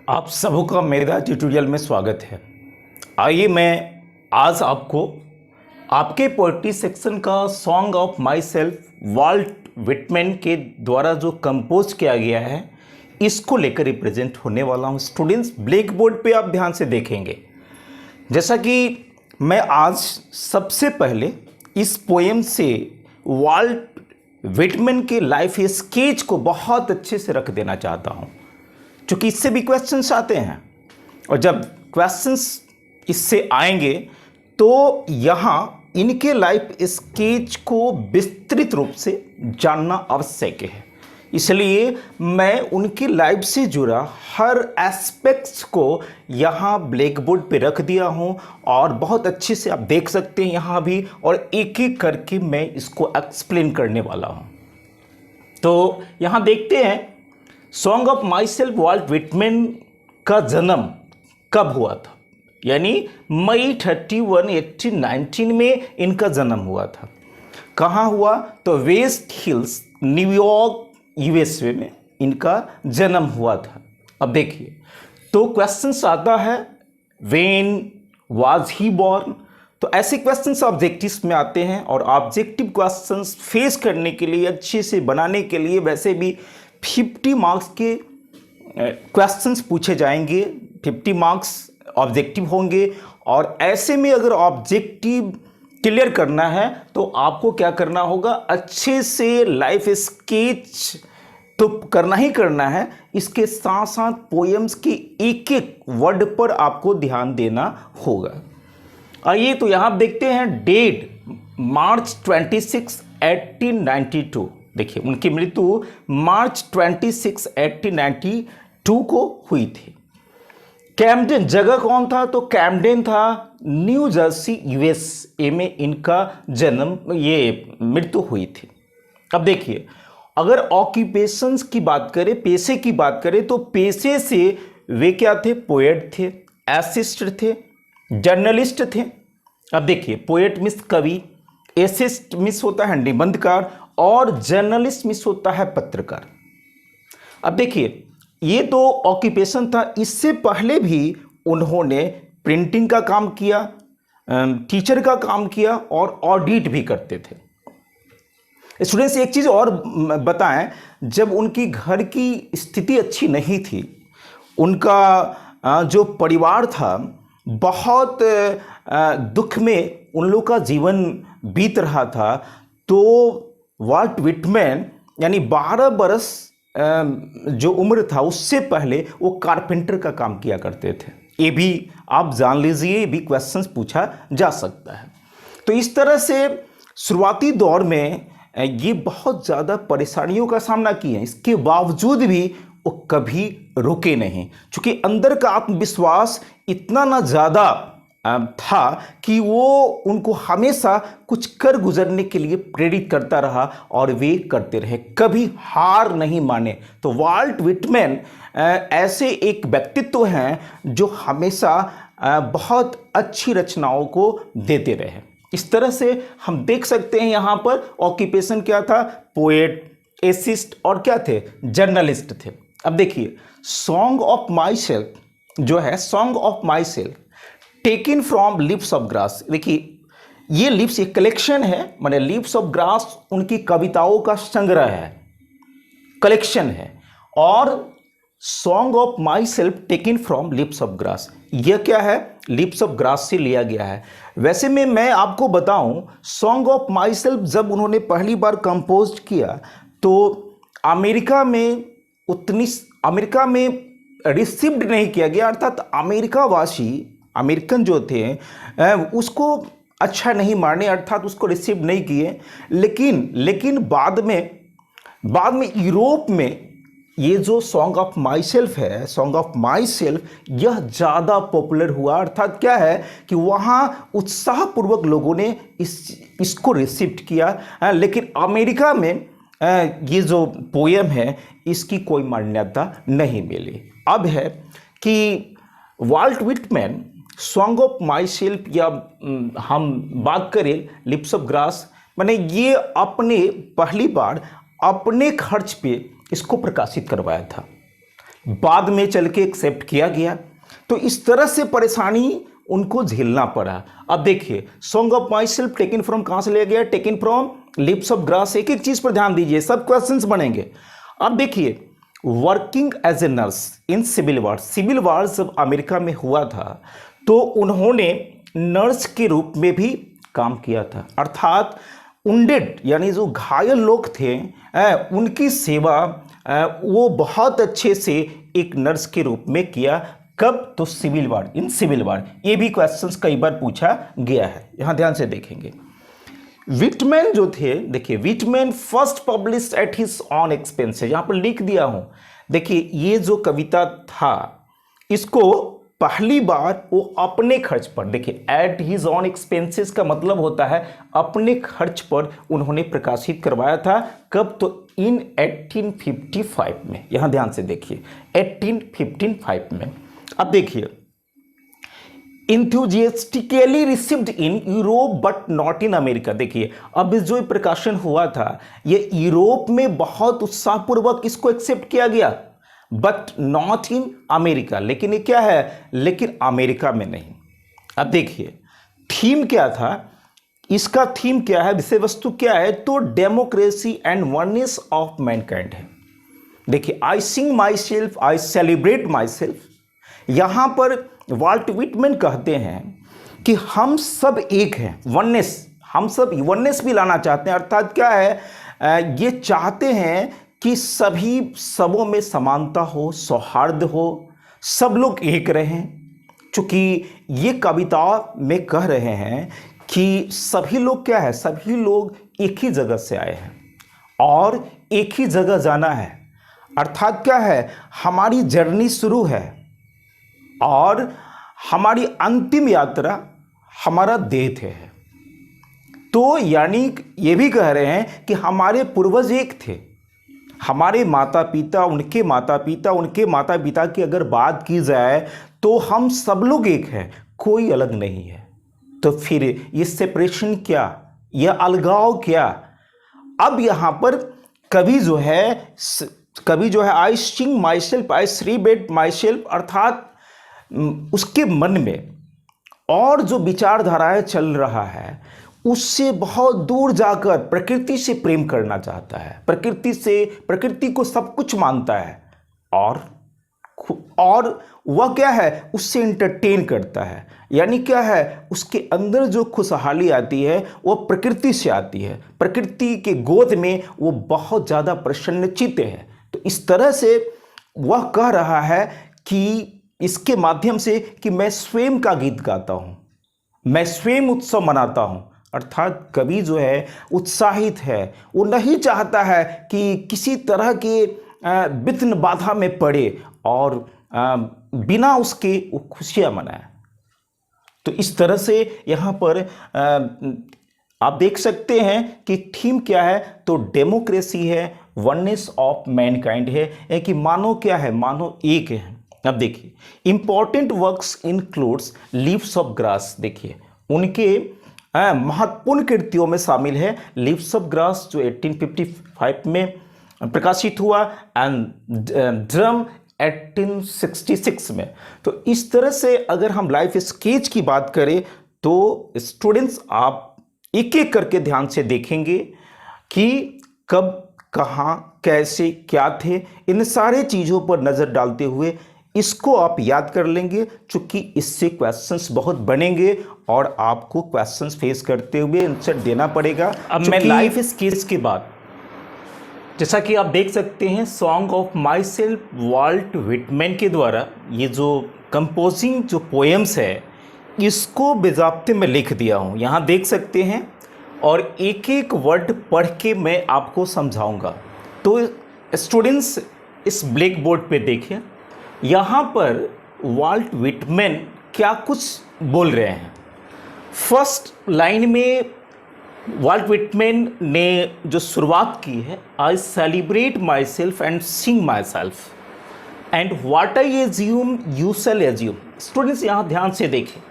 आप सबों का मेरा ट्यूटोरियल में स्वागत है। आइए मैं आज आपको आपके पोएट्री सेक्शन का song of myself Walt Whitman के द्वारा जो कंपोज किया गया है इसको लेकर रिप्रेजेंट होने वाला हूँ। स्टूडेंट्स, ब्लैक बोर्ड पे आप ध्यान से देखेंगे। जैसा कि मैं आज सबसे पहले इस पोएम से वाल्ट विटमैन के लाइफ स्केच को बहुत अच्छे से रख देना चाहता हूँ, क्योंकि इससे भी क्वेश्चंस आते हैं और जब क्वेश्चंस इससे आएंगे तो यहाँ इनके लाइफ स्केच को विस्तृत रूप से जानना आवश्यक है। इसलिए मैं उनकी लाइफ से जुड़ा हर एस्पेक्ट्स को यहाँ ब्लैक बोर्ड पे रख दिया हूँ और बहुत अच्छे से आप देख सकते हैं यहाँ भी, और एक एक करके मैं इसको एक्सप्लेन करने वाला हूँ। तो यहाँ देखते हैं song of myself Walt Whitman का जन्म कब हुआ था, यानी मई 31, 1819 में इनका जन्म हुआ था। कहाँ हुआ? तो वेस्ट हिल्स, न्यूयॉर्क, यूएसए में इनका जन्म हुआ था। अब देखिए, तो क्वेश्चंस आता है व्हेन वाज ही बॉर्न। तो ऐसे क्वेश्चंस ऑब्जेक्टिव्स में आते हैं और ऑब्जेक्टिव क्वेश्चंस फेस करने के लिए, अच्छे से बनाने के लिए वैसे भी 50 मार्क्स के क्वेश्चंस पूछे जाएंगे। 50 मार्क्स ऑब्जेक्टिव होंगे और ऐसे में अगर ऑब्जेक्टिव क्लियर करना है तो आपको क्या करना होगा? अच्छे से लाइफ स्केच तो करना ही करना है, इसके साथ साथ पोएम्स के एक एक वर्ड पर आपको ध्यान देना होगा। आइए तो यहां देखते हैं डेट मार्च 26, 1892। देखिए, उनकी मृत्यु मार्च 26, 1892 को हुई थी। कैम्पडेन जगह कौन था? तो कैम्पडेन था न्यू जर्सी, यूएसए में इनका जन्म, ये मृत्यु हुई थी। अब देखिए, अगर ऑक्यूपेशंस की बात करें, पेशे की बात करें, तो पेशे से वे क्या थे? पोएट थे, एसिस्ट थे, जर्नलिस्ट थे। अब देखिए, पोएट मिस कवि, एसिस्ट मिस होता है निबंधकार और जर्नलिस्ट मिस होता है पत्रकार। अब देखिए, ये तो ऑक्यूपेशन था। इससे पहले भी उन्होंने प्रिंटिंग का काम किया, टीचर का काम किया और ऑडिट भी करते थे। स्टूडेंट्स, एक चीज़ और बताएं, जब उनकी घर की स्थिति अच्छी नहीं थी, उनका जो परिवार था बहुत दुख में उन लोग का जीवन बीत रहा था, तो वाल्ट विटमैन यानी 12 बरस जो उम्र था उससे पहले वो कारपेंटर का काम किया करते थे। ये भी आप जान लीजिए, ये भी क्वेश्चंस पूछा जा सकता है। तो इस तरह से शुरुआती दौर में ये बहुत ज़्यादा परेशानियों का सामना किए, इसके बावजूद भी वो कभी रुके नहीं, क्योंकि अंदर का आत्मविश्वास इतना ना ज़्यादा था कि वो उनको हमेशा कुछ कर गुजरने के लिए प्रेरित करता रहा और वे करते रहे, कभी हार नहीं माने। तो वाल्ट विटमैन ऐसे एक व्यक्तित्व हैं जो हमेशा बहुत अच्छी रचनाओं को देते रहे। इस तरह से हम देख सकते हैं यहाँ पर ऑक्यूपेशन क्या था? पोएट, एसिस्ट और क्या थे? जर्नलिस्ट थे। अब देखिए, सॉन्ग ऑफ माई सेल्फ जो है, song of my self taken from lips of grass. देखिए, ये लिप्स एक कलेक्शन है, माने लिप्स ऑफ ग्रास उनकी कविताओं का संग्रह है, कलेक्शन है, और song of my self taken from lips of grass, यह क्या है? लिप्स ऑफ ग्रास से लिया गया है। वैसे में मैं आपको बताऊं, सॉन्ग ऑफ माई सेल्फ जब उन्होंने पहली बार कंपोज किया तो अमेरिका में रिसीव्ड नहीं किया गया, अर्थात अमेरिकन जो थे उसको अच्छा नहीं माने, अर्थात उसको रिसीव नहीं किए। लेकिन बाद में यूरोप में ये जो सॉन्ग ऑफ माई सेल्फ है, सॉन्ग ऑफ माई सेल्फ, यह ज़्यादा पॉपुलर हुआ। अर्थात क्या है कि वहाँ उत्साहपूर्वक लोगों ने इसको रिसीव किया। लेकिन अमेरिका में ये जो पोएम है इसकी कोई मान्यता नहीं मिली। अब है कि Walt Whitman song of myself, या हम बात करें लिप्स ऑफ ग्रास, माने ये अपने पहली बार अपने खर्च पे इसको प्रकाशित करवाया था। बाद में चल के एक्सेप्ट किया गया। तो इस तरह से परेशानी उनको झेलना पड़ा। अब देखिए, song of my self taken from कहाँ से लिया गया? Taken from lips of grass. एक एक चीज़ पर ध्यान दीजिए, सब क्वेश्चंस बनेंगे। अब देखिए, working as a nurse in civil war. Civil war जब अमेरिका में हुआ था तो उन्होंने नर्स के रूप में भी काम किया था, अर्थात उंडेड यानी जो घायल लोग थे उनकी सेवा वो बहुत अच्छे से एक नर्स के रूप में किया। कब? तो सिविल वार, इन सिविल वार। ये भी क्वेश्चंस कई बार पूछा गया है, यहां ध्यान से देखेंगे। विटमैन जो थे, देखिए, Whitman first publish at his on expenses. यहां पर लिख दिया हूं, देखिए, ये जो कविता था इसको पहली बार वो अपने खर्च पर, देखिए, एट हिज ऑन एक्सपेंसेस का मतलब होता है अपने खर्च पर उन्होंने प्रकाशित करवाया था। कब? तो इन 1855 में। यहां ध्यान से देखिए, 1855 में। अब देखिए, enthusiastically received in Europe but not in America. देखिए, अब जो प्रकाशन हुआ था ये यूरोप में बहुत उत्साहपूर्वक इसको एक्सेप्ट किया गया, बट नॉट इन अमेरिका। लेकिन ये क्या है? लेकिन अमेरिका में नहीं। अब देखिए, थीम क्या था इसका? थीम क्या है, विषय वस्तु क्या है? तो democracy and oneness of mankind है। देखिए, I sing myself, I celebrate myself. यहां पर वाल्ट विटमैन कहते हैं कि हम सब एक हैं, वननेस, हम सब वननेस भी लाना चाहते हैं। अर्थात क्या है, ये चाहते हैं कि सभी सबों में समानता हो, सौहार्द हो, सब लोग एक रहें। चूंकि ये कविता में कह रहे हैं कि सभी लोग क्या है, सभी लोग एक ही जगह से आए हैं और एक ही जगह जाना है। अर्थात क्या है, हमारी जर्नी शुरू है और हमारी अंतिम यात्रा हमारा देह है। तो यानी ये भी कह रहे हैं कि हमारे पूर्वज एक थे, हमारे माता पिता, उनके माता पिता, उनके माता पिता की अगर बात की जाए तो हम सब लोग एक हैं, कोई अलग नहीं है। तो फिर ये सेपरेशन क्या, यह अलगाव क्या? अब यहां पर कवि जो है I sing myself, I celebrate myself, अर्थात उसके मन में और जो विचारधाराएं चल रहा है उससे बहुत दूर जाकर प्रकृति से प्रेम करना चाहता है, प्रकृति को सब कुछ मानता है और वह क्या है, उससे इंटरटेन करता है। यानी क्या है, उसके अंदर जो खुशहाली आती है वह प्रकृति से आती है, प्रकृति के गोद में वो बहुत ज़्यादा प्रसन्नचित्त है। तो इस तरह से वह कह रहा है कि इसके माध्यम से कि मैं स्वयं का गीत गाता हूँ, मैं स्वयं उत्सव मनाता हूँ। अर्थात कवि जो है उत्साहित है, वो नहीं चाहता है कि किसी तरह के विघ्न बाधा में पड़े और बिना उसके वो खुशियाँ मनाए। तो इस तरह से यहाँ पर आप देख सकते हैं कि थीम क्या है, तो डेमोक्रेसी है, वननेस ऑफ मैनकाइंड है कि मानव क्या है, मानव एक है। अब देखिए, important works includes leaves of grass. देखिए, उनके महत्वपूर्ण कृतियों में शामिल है लीव्स ऑफ ग्रास जो 1855 में प्रकाशित हुआ एंड ड्रम 1866 में। तो इस तरह से अगर हम लाइफ स्केच की बात करें तो स्टूडेंट्स आप एक एक करके ध्यान से देखेंगे कि कब, कहाँ, कैसे, क्या थे, इन सारे चीज़ों पर नज़र डालते हुए इसको आप याद कर लेंगे, चूंकि इससे क्वेश्चंस बहुत बनेंगे और आपको क्वेश्चंस फेस करते हुए आंसर देना पड़ेगा। अब मैं लाइफ स्केच के बाद, जैसा कि आप देख सकते हैं, song of myself Walt Whitman के द्वारा ये जो कंपोजिंग जो पोएम्स है इसको बेज़ाब्ते में लिख दिया हूँ, यहाँ देख सकते हैं, और एक एक वर्ड पढ़ के मैं आपको समझाऊंगा। तो स्टूडेंट्स इस ब्लैक बोर्ड पे देखिए, यहाँ पर वाल्ट विटमैन क्या कुछ बोल रहे हैं। फर्स्ट लाइन में वाल्ट विटमैन ने जो शुरुआत की है, आई celebrate myself and sing myself and what I assume you shall assume. Students यहाँ ध्यान से देखें,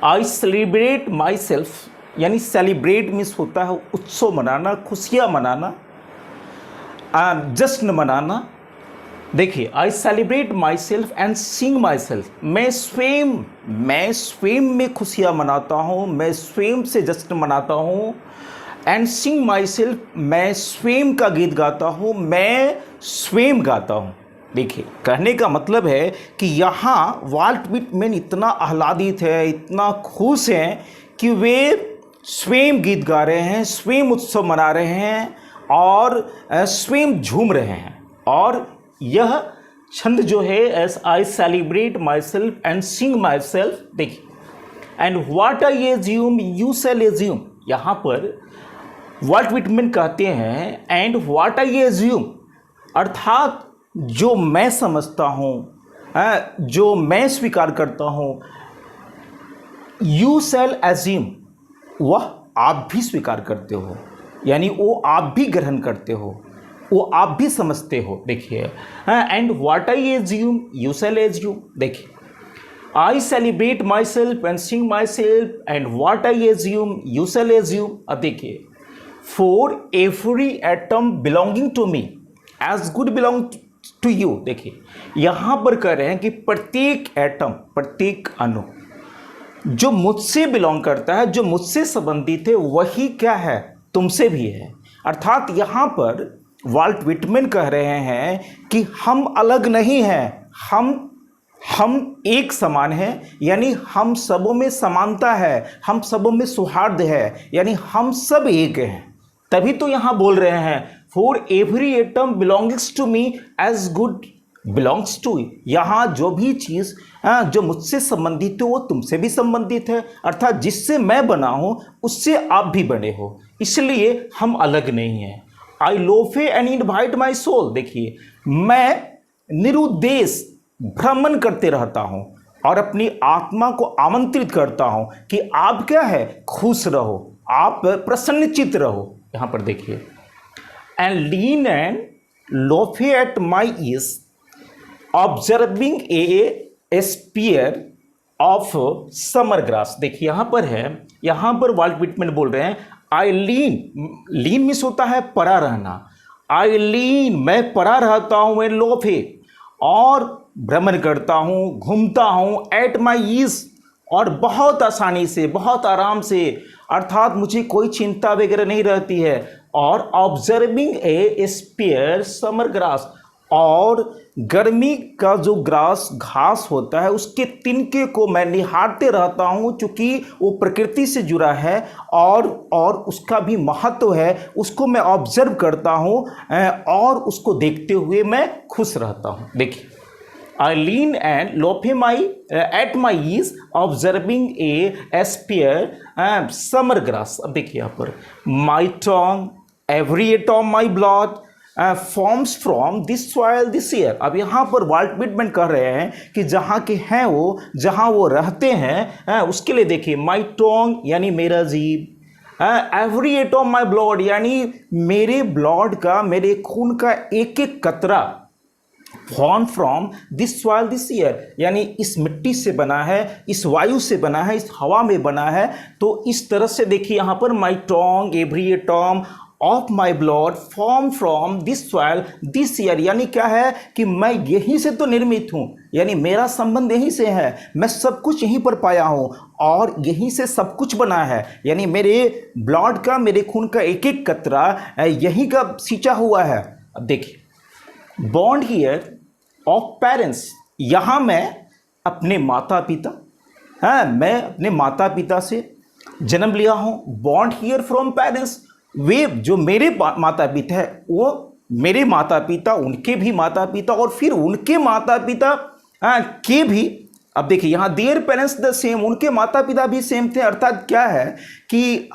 आई सेलिब्रेट माई सेल्फ यानी सेलिब्रेट मीन्स होता है उत्सव मनाना, खुशियाँ मनाना, जश्न मनाना, देखिए, I celebrate myself and sing my self. मैं स्वयं में खुशियाँ मनाता हूँ, मैं स्वयं से जश्न मनाता हूँ। एंड सिंग माई सेल्फ, मैं स्वयं का गीत गाता हूँ, मैं स्वयं गाता हूँ। देखिए, कहने का मतलब है कि यहाँ वाल्ट विटमैन इतना आह्लादित है, इतना खुश हैं कि वे स्वयं गीत गा रहे हैं, स्वयं उत्सव मना रहे हैं और स्वयं झूम रहे हैं। और यह छंद जो है, as I celebrate myself and sing myself. देखिए, and what I assume you shall assume. यहाँ पर वाल्ट विटमैन कहते हैं एंड व्हाट आई एज्यूम, अर्थात जो मैं समझता हूँ, जो मैं स्वीकार करता हूँ, यू शैल एज्यूम, वह आप भी स्वीकार करते हो, यानी वो आप भी ग्रहण करते हो, वो आप भी समझते हो। देखिए, and what I assume you shall assume. देखिए, I celebrate myself and sing myself and what I assume you shall assume. अब देखिए, for every atom belonging to me as good belong to you. देखिए, यहाँ पर कह रहे हैं कि प्रत्येक एटम, प्रत्येक अणु जो मुझसे बिलोंग करता है, जो मुझसे संबंधित है, वही क्या है, तुमसे भी है। अर्थात यहाँ पर वाल्ट विटमैन कह रहे हैं कि हम अलग नहीं हैं, हम एक समान हैं, यानी हम सबों में समानता है, हम सबों में सौहार्द है, यानी हम सब एक हैं। तभी तो यहाँ बोल रहे हैं for every atom belongings to me as good belongs to. यहाँ जो भी चीज़ जो मुझसे संबंधित हो वो तुमसे भी संबंधित है, अर्थात जिससे मैं बना हूँ उससे आप भी बने हो, इसलिए हम अलग नहीं हैं। आई लोफे एंड इनवाइट माई सोल। देखिए, मैं निरुद्देश भ्रमण करते रहता हूँ और अपनी आत्मा को आमंत्रित करता हूँ कि आप क्या है, खुश रहो, आप प्रसन्नचित्त रहो। यहाँ पर देखिए, and lean and loafe at my ease observing a spear of summer grass. देखिए, यहाँ पर है, यहाँ पर वाल्ट विटमैन बोल रहे हैं आई लीन मिस होता है परा रहना। आई लीन, मैं परा रहता हूँ, मैं लोफे, और भ्रमण करता हूँ, घूमता हूँ, एट माई ईज, और बहुत आसानी से, बहुत आराम से, अर्थात मुझे कोई चिंता वगैरह नहीं रहती है। और ऑब्जर्विंग ए स्पेयर समर ग्रास, और गर्मी का जो ग्रास घास होता है उसके तिनके को मैं निहारते रहता हूँ, चूँकि वो प्रकृति से जुड़ा है और उसका भी महत्व है, उसको मैं ऑब्जर्व करता हूँ और उसको देखते हुए मैं खुश रहता हूँ। देखिए, I lean and lope at my ease observing a spare summer grass। अब देखिए यहाँ पर my tongue every atom my blood forms from this soil this year। अब यहाँ पर वाल्ट विटमैन कह रहे हैं कि जहाँ के हैं वो, जहाँ वो रहते हैं, उसके लिए देखिए my tongue यानी मेरा जीभ, एवरी एटम माई ब्लड यानी मेरे ब्लड का, मेरे खून का एक एक कतरा, form from this soil this air यानी इस मिट्टी से बना है, इस वायु से बना है, इस हवा में बना है। तो इस तरह से देखिए यहाँ पर my tongue every atom of my blood form from this soil this air, यानी क्या है कि मैं यहीं से तो निर्मित हूँ, यानी मेरा संबंध यहीं से है, मैं सब कुछ यहीं पर पाया हूँ और यहीं से सब कुछ बना है, यानी मेरे ब्लड का, मेरे खून का एक एक कतरा यहीं का सींचा हुआ है। अब देखिए, बॉन्ड हियर ऑफ पेरेंट्स, यहाँ मैं अपने माता पिता, मैं अपने माता पिता से जन्म लिया हूँ। बॉन्ड हियर फ्रॉम पेरेंट्स, वे जो मेरे माता पिता है वो मेरे माता पिता, उनके भी माता पिता और फिर उनके माता पिता के भी। अब देखिए यहाँ देयर पेरेंट्स द सेम, उनके माता पिता भी सेम थे। अर्थात क्या है कि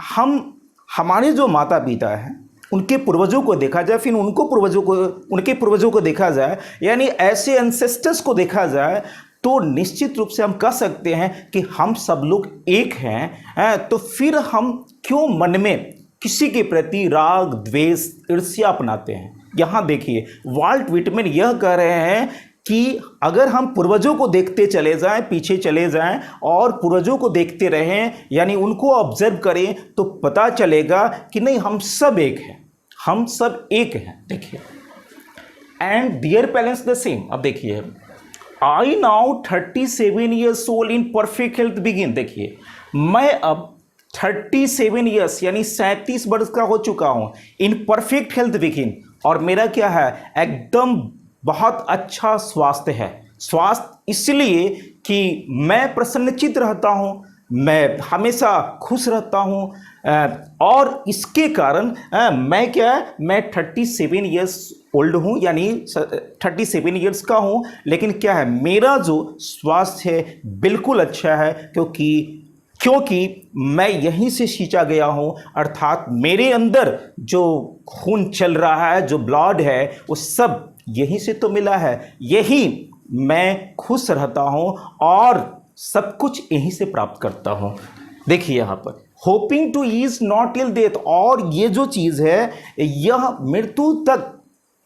हमारे जो माता पिता हैं उनके पूर्वजों को देखा जाए, फिर उनके पूर्वजों को देखा जाए, यानी ऐसे एंसेस्टर्स को देखा जाए, तो निश्चित रूप से हम कह सकते हैं कि हम सब लोग एक हैं। तो फिर हम क्यों मन में किसी के प्रति राग द्वेष ईर्ष्या अपनाते हैं। यहाँ देखिए वाल्ट विटमैन यह कह रहे हैं कि अगर हम पूर्वजों को देखते चले जाएं, पीछे चले जाएं और पूर्वजों को देखते रहें, यानी उनको ऑब्जर्व करें, तो पता चलेगा कि नहीं, हम सब एक हैं, हम सब एक हैं। देखिए, and their parents the same. अब देखिए, I now 37 years old in perfect health begin. देखिए, मैं अब 37 ईयर्स यानी 37 वर्ष का हो चुका हूं इन परफेक्ट हेल्थ बिगिन, और मेरा क्या है, एकदम बहुत अच्छा स्वास्थ्य है। स्वास्थ्य इसलिए कि मैं प्रसन्नचित्त रहता हूं, मैं हमेशा खुश रहता हूं, और इसके कारण मैं क्या है, मैं 37 ईयर्स ओल्ड हूँ, यानी 37 ईयर्स का हूँ, लेकिन क्या है, मेरा जो स्वास्थ्य है बिल्कुल अच्छा है, क्योंकि मैं यहीं से सींचा गया हूँ, अर्थात मेरे अंदर जो खून चल रहा है, जो ब्लड है, वो सब यहीं से तो मिला है, यही मैं खुश रहता हूँ और सब कुछ यहीं से प्राप्त करता हूँ। देखिए यहाँ पर hoping to ease not till death, और ये जो चीज़ है यह मृत्यु तक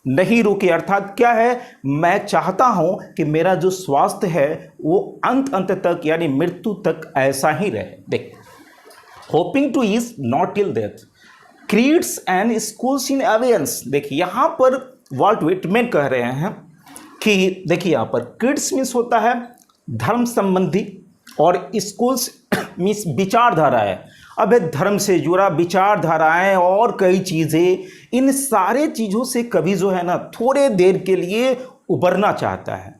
नहीं रुके, अर्थात क्या है, मैं चाहता हूं कि मेरा जो स्वास्थ्य है वो अंत तक यानी मृत्यु तक ऐसा ही रहे। देख, hoping to is not till death, creeds and schools in abeyance. देखिए यहाँ पर वॉल्ट विटमैन कह रहे हैं कि देखिए यहाँ पर क्रीड्स मीन्स होता है धर्म संबंधी, और स्कूल्स मीन्स विचारधारा है। अब धर्म से जुड़ा विचारधाराएं और कई चीज़ें, इन सारे चीज़ों से कवि जो है ना थोड़े देर के लिए उबरना चाहता है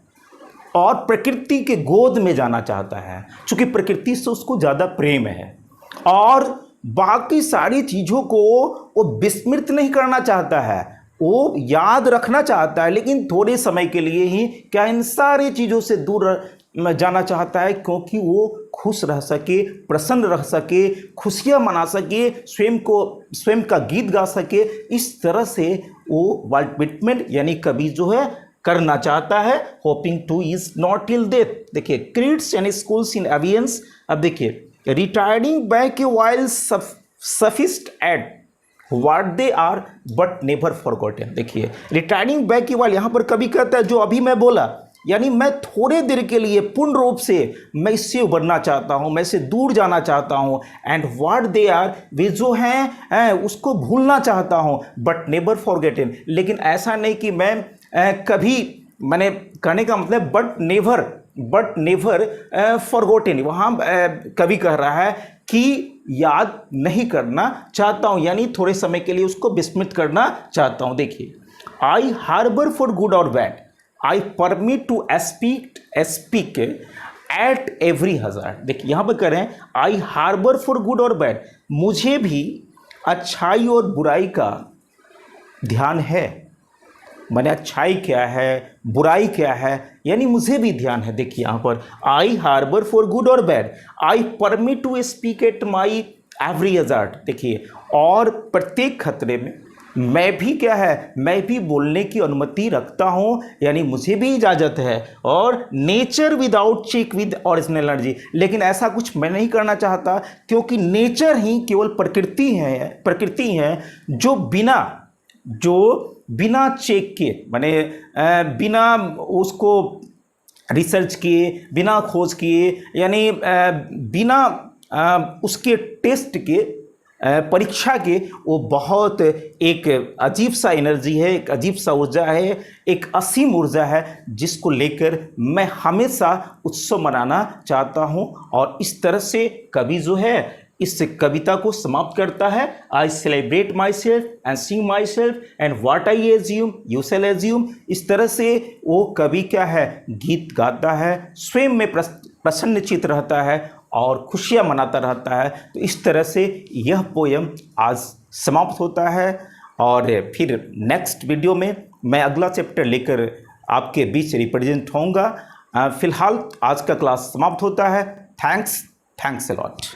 और प्रकृति के गोद में जाना चाहता है, क्योंकि प्रकृति से उसको ज़्यादा प्रेम है, और बाकी सारी चीज़ों को वो विस्मृत नहीं करना चाहता है, वो याद रखना चाहता है, लेकिन थोड़े समय के लिए ही क्या इन सारी चीज़ों से दूर जाना चाहता है, क्योंकि वो खुश रह सके, प्रसन्न रह सके, खुशियाँ मना सके, स्वयं का गीत गा सके। इस तरह से वो वॉल्ट विटमैन यानी कवि जो है करना चाहता है। Hoping to is not till death. देखिए, creeds and schools in abeyance. अब देखिए, retiring back while sufficed at what they are but never forgotten. देखिए, रिटायरिंग बैक वाइल यहाँ पर कवि कहता है जो अभी मैं बोला, यानी मैं थोड़े देर के लिए पूर्ण रूप से मैं इससे उबरना चाहता हूँ, मैं इससे दूर जाना चाहता हूँ, एंड व्हाट दे आर, वे जो हैं उसको भूलना चाहता हूँ, बट नेवर फॉरगेटन। लेकिन ऐसा नहीं कि मैं कभी, मैंने कहने का मतलब बट नेवर फॉरगॉटन। वहाँ कवि कह रहा है कि याद नहीं करना चाहता हूँ, यानी थोड़े समय के लिए उसको विस्मृत करना चाहता हूँ। देखिए, आई हार्बर फॉर गुड और bad, I permit to speak at every hazard. देखिए यहाँ पर कह रहे हैं आई हार्बर फॉर गुड और बैड, मुझे भी अच्छाई और बुराई का ध्यान है। मैंने अच्छाई क्या है, बुराई क्या है, यानी मुझे भी ध्यान है। देखिए यहाँ पर आई हार्बर फॉर गुड और bad, I permit to speak at my every hazard. देखिए, और प्रत्येक खतरे में मैं भी क्या है, मैं भी बोलने की अनुमति रखता हूँ, यानी मुझे भी इजाज़त है। और nature without check with original energy, लेकिन ऐसा कुछ मैं नहीं करना चाहता, क्योंकि नेचर ही केवल प्रकृति है जो बिना चेक के, माने बिना उसको रिसर्च किए, बिना खोज किए, यानी बिना उसके टेस्ट के, परीक्षा के, वो बहुत एक अजीब सा एनर्जी है, एक अजीब सा ऊर्जा है, एक असीम ऊर्जा है, जिसको लेकर मैं हमेशा उत्सव मनाना चाहता हूँ। और इस तरह से कवि जो है इस कविता को समाप्त करता है। आई celebrate myself and sing myself and what I assume you shall assume. इस तरह से वो कवि क्या है, गीत गाता है, स्वयं में प्रसन्नचित्त रहता है और खुशियाँ मनाता रहता है। तो इस तरह से यह पोयम आज समाप्त होता है, और फिर नेक्स्ट वीडियो में मैं अगला चैप्टर लेकर आपके बीच रिप्रेजेंट होऊंगा। फिलहाल आज का क्लास समाप्त होता है। Thanks a lot.